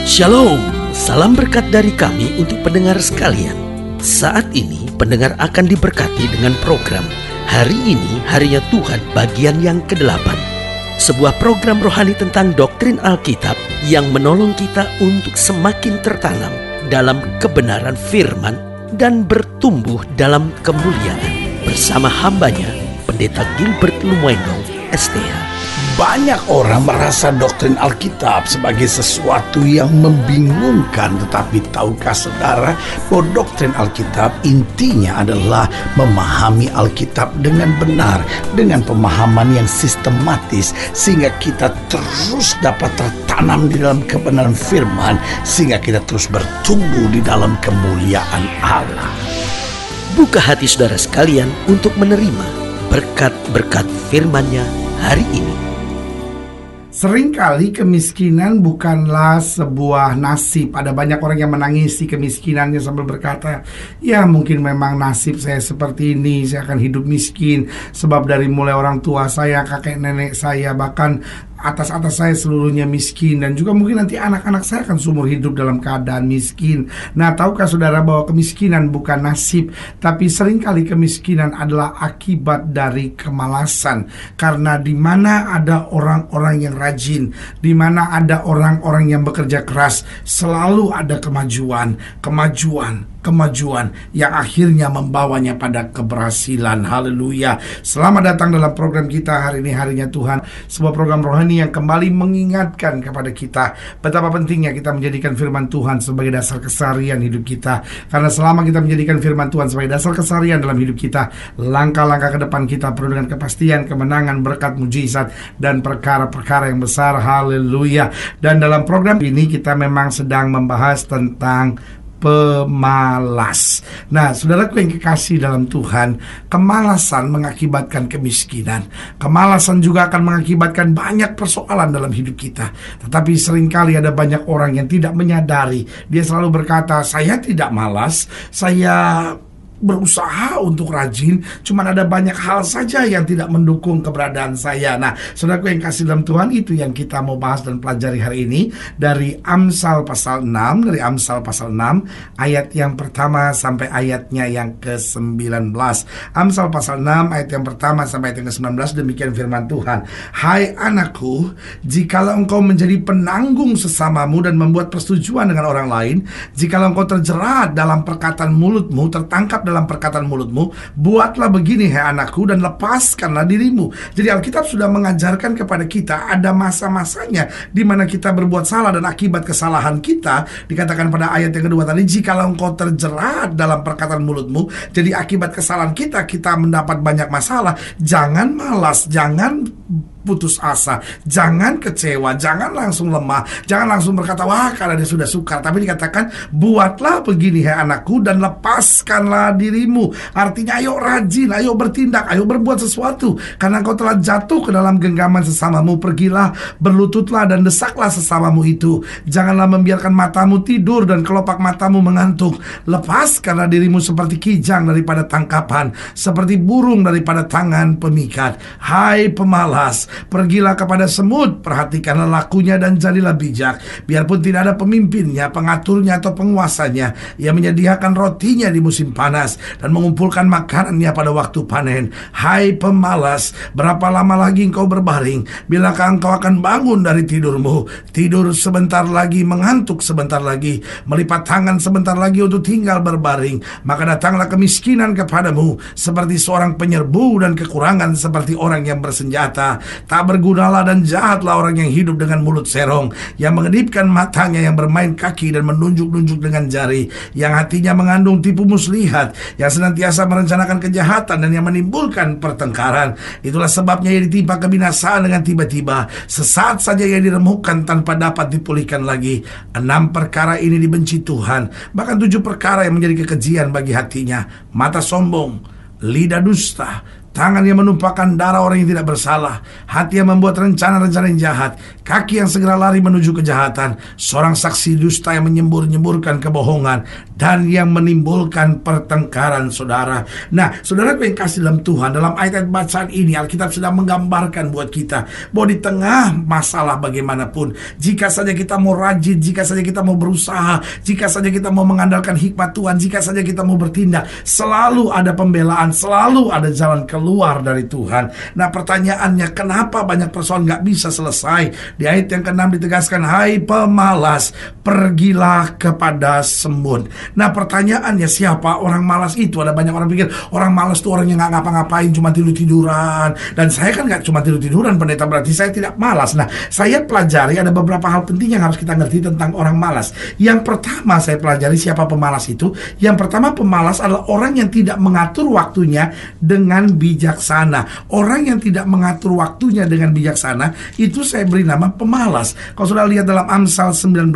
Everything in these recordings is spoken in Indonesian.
Shalom, salam berkat dari kami untuk pendengar sekalian. Saat ini pendengar akan diberkati dengan program Hari Ini Harinya Tuhan bagian yang ke-8. Sebuah program rohani tentang doktrin Alkitab yang menolong kita untuk semakin tertanam dalam kebenaran firman dan bertumbuh dalam kemuliaan. Bersama hambanya, Pendeta Gilbert Lumwendo, STH. Banyak orang merasa doktrin Alkitab sebagai sesuatu yang membingungkan. Tetapi tahukah saudara bahwa doktrin Alkitab intinya adalah memahami Alkitab dengan benar, dengan pemahaman yang sistematis, sehingga kita terus dapat tertanam di dalam kebenaran firman, sehingga kita terus bertumbuh di dalam kemuliaan Allah. Buka hati saudara sekalian untuk menerima berkat-berkat firman-Nya hari ini. Seringkali kemiskinan bukanlah sebuah nasib. Ada banyak orang yang menangisi kemiskinannya sambil berkata, ya mungkin memang nasib saya seperti ini, saya akan hidup miskin. Sebab dari mulai orang tua saya, kakek nenek saya, bahkan atas saya seluruhnya miskin. Dan juga mungkin nanti anak-anak saya akan seumur hidup dalam keadaan miskin. Nah, tahukah saudara bahwa kemiskinan bukan nasib, tapi seringkali kemiskinan adalah akibat dari kemalasan. Karena di mana ada orang-orang yang rajin, di mana ada orang-orang yang bekerja keras, selalu ada kemajuan yang akhirnya membawanya pada keberhasilan. Haleluya. Selamat datang dalam program kita Hari Ini Harinya Tuhan, sebuah program rohani yang kembali mengingatkan kepada kita betapa pentingnya kita menjadikan firman Tuhan sebagai dasar keseharian hidup kita. Karena selama kita menjadikan firman Tuhan sebagai dasar keseharian dalam hidup kita, langkah-langkah ke depan kita penuh dengan kepastian, kemenangan, berkat, mujizat, dan perkara-perkara yang besar. Haleluya. Dan dalam program ini kita memang sedang membahas tentang pemalas. Nah, saudaraku yang kekasih dalam Tuhan, kemalasan mengakibatkan kemiskinan. Kemalasan juga akan mengakibatkan banyak persoalan dalam hidup kita. Tetapi seringkali ada banyak orang yang tidak menyadari. Dia selalu berkata, saya tidak malas, saya berusaha untuk rajin, cuman ada banyak hal saja yang tidak mendukung keberadaan saya. Nah, saudaraku yang kasih dalam Tuhan, itu yang kita mau bahas dan pelajari hari ini dari Amsal pasal 6, ayat yang pertama sampai ayatnya yang ke-19. Amsal pasal 6 ayat yang pertama sampai ayat yang ke-19, demikian firman Tuhan. Hai anakku, jikalau engkau menjadi penanggung sesamamu dan membuat persetujuan dengan orang lain, jikalau engkau terjerat dalam perkataan mulutmu, tertangkap dalam perkataan mulutmu, buatlah begini hai anakku, dan lepaskanlah dirimu. Jadi Alkitab sudah mengajarkan kepada kita ada masa-masanya di mana kita berbuat salah, dan akibat kesalahan kita dikatakan pada ayat yang kedua tadi, jikalau engkau terjerat dalam perkataan mulutmu. Jadi akibat kesalahan kita mendapat banyak masalah. Jangan malas, jangan putus asa, jangan kecewa, jangan langsung lemah, jangan langsung berkata wah karena dia sudah sukar. Tapi dikatakan buatlah begini hai anakku, dan lepaskanlah dirimu. Artinya ayo rajin, ayo bertindak, ayo berbuat sesuatu. Karena engkau telah jatuh ke dalam genggaman sesamamu. Pergilah, berlututlah dan desaklah sesamamu itu. Janganlah membiarkan matamu tidur dan kelopak matamu mengantuk. Lepaskanlah dirimu seperti kijang daripada tangkapan, seperti burung daripada tangan pemikat. Hai pemalas, pergilah kepada semut, perhatikanlah lakunya dan jadilah bijak. Biarpun tidak ada pemimpinnya, pengaturnya atau penguasanya, ia menyediakan rotinya di musim panas dan mengumpulkan makanannya pada waktu panen. Hai pemalas, berapa lama lagi engkau berbaring? Bilakah engkau akan bangun dari tidurmu? Tidur sebentar lagi, mengantuk sebentar lagi, melipat tangan sebentar lagi untuk tinggal berbaring. Maka datanglah kemiskinan kepadamu seperti seorang penyerbu, dan kekurangan seperti orang yang bersenjata. Tak bergunalah dan jahatlah orang yang hidup dengan mulut serong, yang mengedipkan matanya, yang bermain kaki dan menunjuk-nunjuk dengan jari, yang hatinya mengandung tipu muslihat, yang senantiasa merencanakan kejahatan dan yang menimbulkan pertengkaran. Itulah sebabnya ia ditimpa kebinasaan dengan tiba-tiba, sesaat saja ia diremukkan tanpa dapat dipulihkan lagi. 6 perkara ini dibenci Tuhan, bahkan 7 perkara yang menjadi kekejian bagi hatinya: mata sombong, lidah dusta, tangan yang menumpahkan darah orang yang tidak bersalah, hati yang membuat rencana-rencana yang jahat, kaki yang segera lari menuju kejahatan, seorang saksi dusta yang menyembur-nyemburkan kebohongan, dan yang menimbulkan pertengkaran, saudara. Nah, saudara yang kasih dalam Tuhan, dalam ayat-ayat bacaan ini Alkitab sedang menggambarkan buat kita bahwa di tengah masalah bagaimanapun, jika saja kita mau rajin, jika saja kita mau berusaha, jika saja kita mau mengandalkan hikmat Tuhan, jika saja kita mau bertindak, selalu ada pembelaan, selalu ada jalan keluar dari Tuhan. Nah, pertanyaannya, kenapa banyak persoalan gak bisa selesai? Di ayat yang ke-6 ditegaskan, hai pemalas, pergilah kepada semut. Nah, pertanyaannya, siapa orang malas itu? Ada banyak orang pikir orang malas itu orang yang gak ngapa-ngapain, cuma tidur-tiduran. Dan saya kan gak cuma tidur-tiduran, pendeta, berarti saya tidak malas. Nah, saya pelajari ada beberapa hal penting yang harus kita ngerti tentang orang malas. Yang pertama saya pelajari siapa pemalas itu. Yang pertama, pemalas adalah orang yang tidak mengatur waktunya dengan bijaksana. Orang yang tidak mengatur waktunya dengan bijaksana, itu saya beri nama pemalas. Kalau sudah lihat dalam Amsal 19,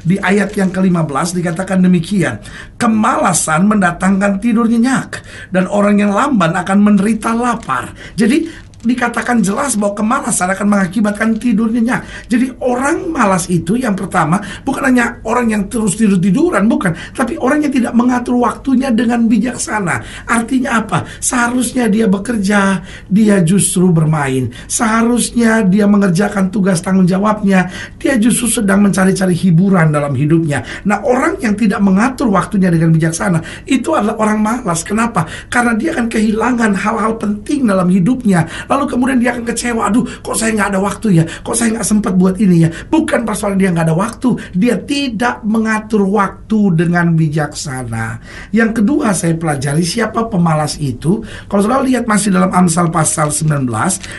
di ayat yang ke-15 dikatakan demikian, kemalasan mendatangkan tidur nyenyak, dan orang yang lamban akan menderita lapar. Jadi dikatakan jelas bahwa kemalasan akan mengakibatkan tidur nyenyak. Jadi orang malas itu yang pertama bukan hanya orang yang terus tidur-tiduran, bukan, tapi orang yang tidak mengatur waktunya dengan bijaksana. Artinya apa? Seharusnya dia bekerja, dia justru bermain. Seharusnya dia mengerjakan tugas tanggung jawabnya, dia justru sedang mencari-cari hiburan dalam hidupnya. Nah, orang yang tidak mengatur waktunya dengan bijaksana itu adalah orang malas. Kenapa? Karena dia akan kehilangan hal-hal penting dalam hidupnya. Lalu kemudian dia akan kecewa, aduh kok saya nggak ada waktu ya, kok saya nggak sempat buat ini ya. Bukan persoalan dia nggak ada waktu, dia tidak mengatur waktu dengan bijaksana. Yang kedua saya pelajari siapa pemalas itu. Kalau saudara lihat masih dalam Amsal pasal 19,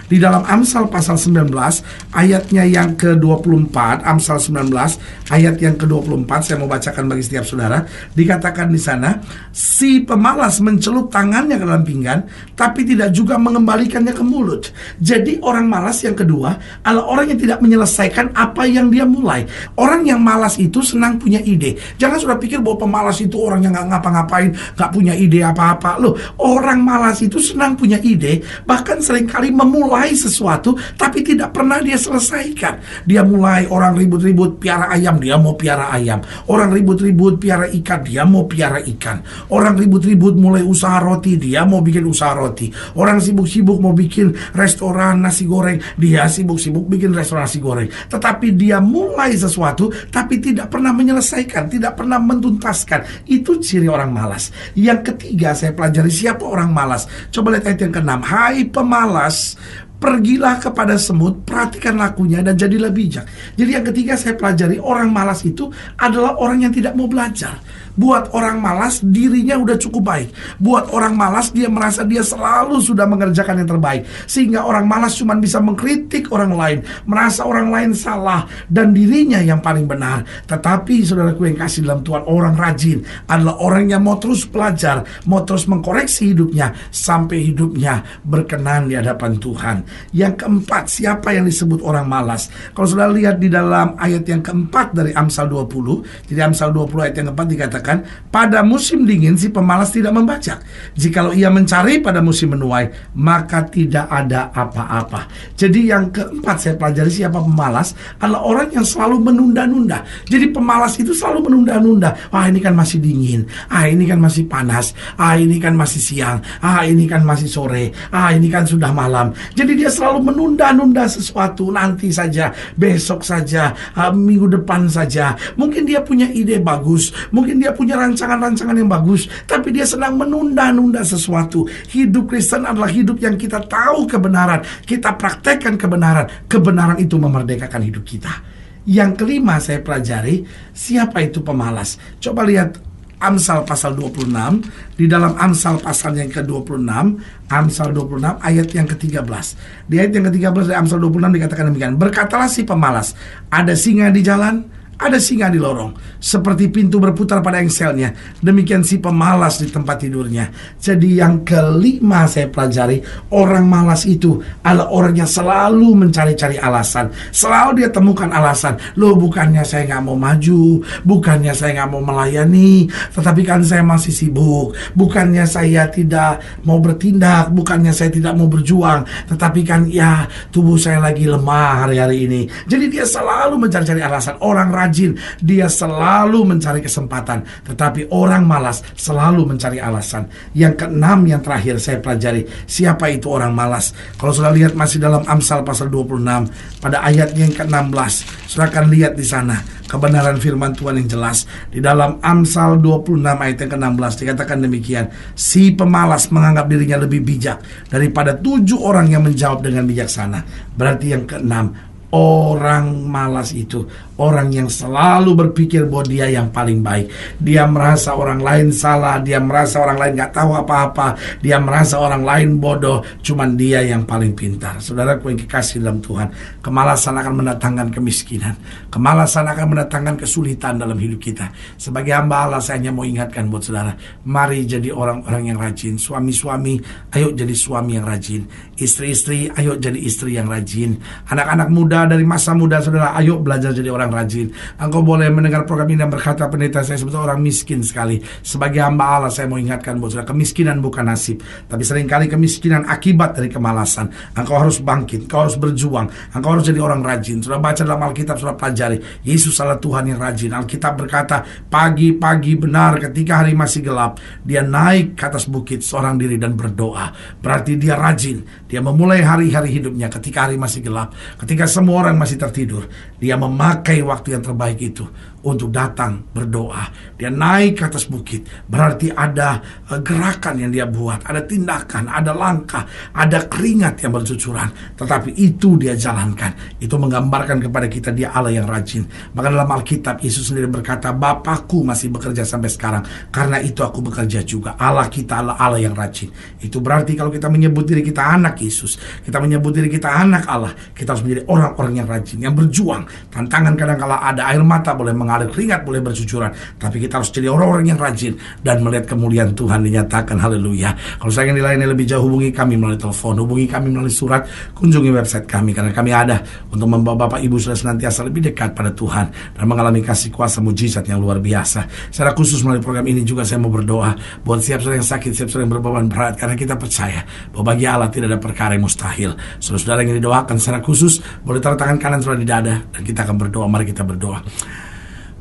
di dalam Amsal pasal 19 ayatnya yang ke-24, Amsal 19 ayat yang ke-24, saya mau bacakan bagi setiap saudara. Dikatakan di sana, si pemalas mencelup tangannya ke dalam pinggan, tapi tidak juga mengembalikannya ke mulut. Jadi orang malas yang kedua adalah orang yang tidak menyelesaikan apa yang dia mulai. Orang yang malas itu senang punya ide. Jangan sudah pikir bahwa pemalas itu orang yang gak ngapa-ngapain, gak punya ide apa-apa. Loh, orang malas itu senang punya ide, bahkan seringkali memulai sesuatu tapi tidak pernah dia selesaikan. Dia mulai, orang ribut-ribut piara ayam, dia mau piara ayam. Orang ribut-ribut piara ikan, dia mau piara ikan. Orang ribut-ribut mulai usaha roti, dia mau bikin usaha roti. Orang sibuk-sibuk mau bikin restoran nasi goreng, dia sibuk-sibuk bikin restoran nasi goreng. Tetapi dia mulai sesuatu tapi tidak pernah menyelesaikan, tidak pernah mentuntaskan. Itu ciri orang malas. Yang ketiga saya pelajari siapa orang malas. Coba lihat ayat yang ke-6, hai pemalas, pergilah kepada semut, perhatikan lakunya dan jadilah bijak. Jadi yang ketiga saya pelajari orang malas itu adalah orang yang tidak mau belajar. Buat orang malas, dirinya udah cukup baik. Buat orang malas, dia merasa dia selalu sudah mengerjakan yang terbaik. Sehingga orang malas cuma bisa mengkritik orang lain, merasa orang lain salah dan dirinya yang paling benar. Tetapi saudaraku yang kasih dalam Tuhan, orang rajin adalah orang yang mau terus belajar, mau terus mengkoreksi hidupnya sampai hidupnya berkenan di hadapan Tuhan. Yang keempat, siapa yang disebut orang malas? Kalau sudah lihat di dalam ayat yang keempat dari Amsal 20, jadi Amsal 20 ayat yang keempat dikatakan, pada musim dingin si pemalas tidak membajak. Jikalau ia mencari pada musim menuai, maka tidak ada apa-apa. Jadi yang keempat saya pelajari siapa pemalas adalah orang yang selalu menunda-nunda. Jadi pemalas itu selalu menunda-nunda. Wah, ini kan masih dingin, ini kan masih panas, ini kan masih siang, ini kan masih sore, ini kan sudah malam. Jadi dia selalu menunda-nunda sesuatu, nanti saja, besok saja, minggu depan saja. Mungkin dia punya ide bagus, mungkin dia punya rancangan-rancangan yang bagus, tapi dia sedang menunda-nunda sesuatu. Hidup Kristen adalah hidup yang kita tahu kebenaran, kita praktekkan kebenaran. Kebenaran itu memerdekakan hidup kita. Yang kelima saya pelajari siapa itu pemalas. Coba lihat Amsal pasal 26. Di dalam Amsal pasal yang ke-26, Amsal 26 ayat yang ke-13. Di ayat yang ke-13 dari Amsal 26 dikatakan demikian, berkatalah si pemalas, ada singa di jalan, ada singa di lorong, seperti pintu berputar pada engselnya, demikian si pemalas di tempat tidurnya. Jadi yang kelima saya pelajari, orang malas itu adalah orang yang selalu mencari-cari alasan. Selalu dia temukan alasan. Loh, bukannya saya nggak mau maju, bukannya saya nggak mau melayani, tetapi kan saya masih sibuk. Bukannya saya tidak mau bertindak, bukannya saya tidak mau berjuang, tetapi kan ya tubuh saya lagi lemah hari-hari ini. Jadi dia selalu mencari-cari alasan. Orang rajin, dia selalu mencari kesempatan. Tetapi orang malas selalu mencari alasan. Yang keenam, yang terakhir saya pelajari, siapa itu orang malas? Kalau sudah lihat masih dalam Amsal pasal 26 pada ayat yang ke-16, sudah akan lihat di sana kebenaran firman Tuhan yang jelas. Di dalam Amsal 26 ayat yang ke-16 dikatakan demikian, si pemalas menganggap dirinya lebih bijak daripada 7 orang yang menjawab dengan bijaksana. Berarti yang keenam, orang malas itu orang yang selalu berpikir bahwa dia yang paling baik. Dia merasa orang lain salah, dia merasa orang lain gak tahu apa-apa, dia merasa orang lain bodoh, cuman dia yang paling pintar. Saudaraku yang kekasih dalam Tuhan, kemalasan akan mendatangkan kemiskinan, kemalasan akan mendatangkan kesulitan dalam hidup kita. Sebagai hamba Allah, saya hanya mau ingatkan buat saudara, mari jadi orang-orang yang rajin. Suami-suami, ayo jadi suami yang rajin. Istri-istri, ayo jadi istri yang rajin. Anak-anak muda dari masa muda saudara, ayo belajar jadi orang rajin. Engkau boleh mendengar program ini dan berkata, pendeta, saya sebetulnya orang miskin sekali. Sebagai hamba Allah, saya mau ingatkan buat saudara, kemiskinan bukan nasib, tapi seringkali kemiskinan akibat dari kemalasan. Engkau harus bangkit, engkau harus berjuang, engkau harus jadi orang rajin. Sudah baca dalam Alkitab, sudah pelajari, Yesus adalah Tuhan yang rajin. Alkitab berkata, pagi-pagi benar ketika hari masih gelap, dia naik ke atas bukit seorang diri dan berdoa. Berarti dia rajin. Dia memulai hari-hari hidupnya ketika hari masih gelap, ketika semua orang masih tertidur. Dia memakai waktu yang terbaik itu untuk datang berdoa. Dia naik ke atas bukit. Berarti ada gerakan yang dia buat, ada tindakan, ada langkah, ada keringat yang bercucuran. Tetapi itu dia jalankan. Itu menggambarkan kepada kita dia Allah yang rajin. Maka dalam Alkitab Yesus sendiri berkata, Bapakku masih bekerja sampai sekarang, karena itu aku bekerja juga. Allah kita adalah Allah yang rajin. Itu berarti kalau kita menyebut diri kita anak Yesus, kita menyebut diri kita anak Allah, kita harus menjadi orang-orang yang rajin, yang berjuang. Tantangan kadang-kala ada, air mata boleh mengalir, keringat boleh bercucuran, tapi kita harus jadi orang-orang yang rajin dan melihat kemuliaan Tuhan dinyatakan. Haleluya. Kalau saya ingin dilayani lebih jauh, hubungi kami melalui telepon, hubungi kami melalui surat, kunjungi website kami, karena kami ada untuk membawa Bapak Ibu sudah senantiasa lebih dekat pada Tuhan dan mengalami kasih kuasa mujizat yang luar biasa. Secara khusus melalui program ini juga saya mau berdoa buat siap saudara yang sakit, siap saudara yang berbeban berat, karena kita percaya bahwa bagi Allah tidak ada perkara yang mustahil. Saudara-saudara yang didoakan secara khusus boleh taruh tangan kanan saudara di dada dan kita akan berdoa. Mari kita berdoa.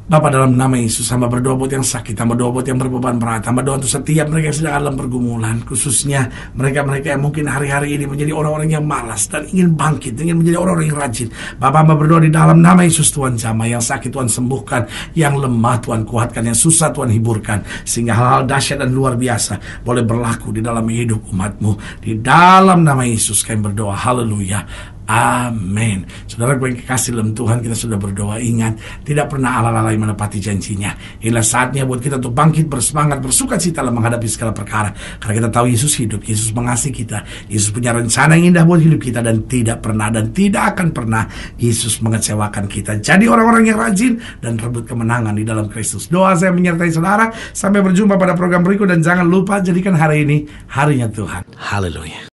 Bapa, dalam nama Yesus, hamba berdoa buat yang sakit, hamba doa buat yang berbeban berat, hamba doa untuk setiap mereka yang sedang dalam pergumulan, khususnya mereka-mereka yang mungkin hari-hari ini menjadi orang-orang yang malas dan ingin bangkit, ingin menjadi orang-orang yang rajin. Bapa, hamba berdoa di dalam nama Yesus, Tuhan jamah, yang sakit Tuhan sembuhkan, yang lemah Tuhan kuatkan, yang susah Tuhan hiburkan, sehingga hal-hal dahsyat dan luar biasa boleh berlaku di dalam hidup umat-Mu. Di dalam nama Yesus kami berdoa, haleluya. Amin. Saudara gue yang kekasih dalam Tuhan, kita sudah berdoa. Ingat, tidak pernah Allah lalai menepati janjinya. Inilah saatnya buat kita untuk bangkit, bersemangat, bersuka cita dalam menghadapi segala perkara. Karena kita tahu Yesus hidup, Yesus mengasihi kita, Yesus punya rencana yang indah buat hidup kita, dan tidak pernah dan tidak akan pernah Yesus mengecewakan kita. Jadi orang-orang yang rajin dan rebut kemenangan di dalam Kristus. Doa saya menyertai saudara. Sampai berjumpa pada program berikut, dan jangan lupa jadikan hari ini harinya Tuhan. Haleluya.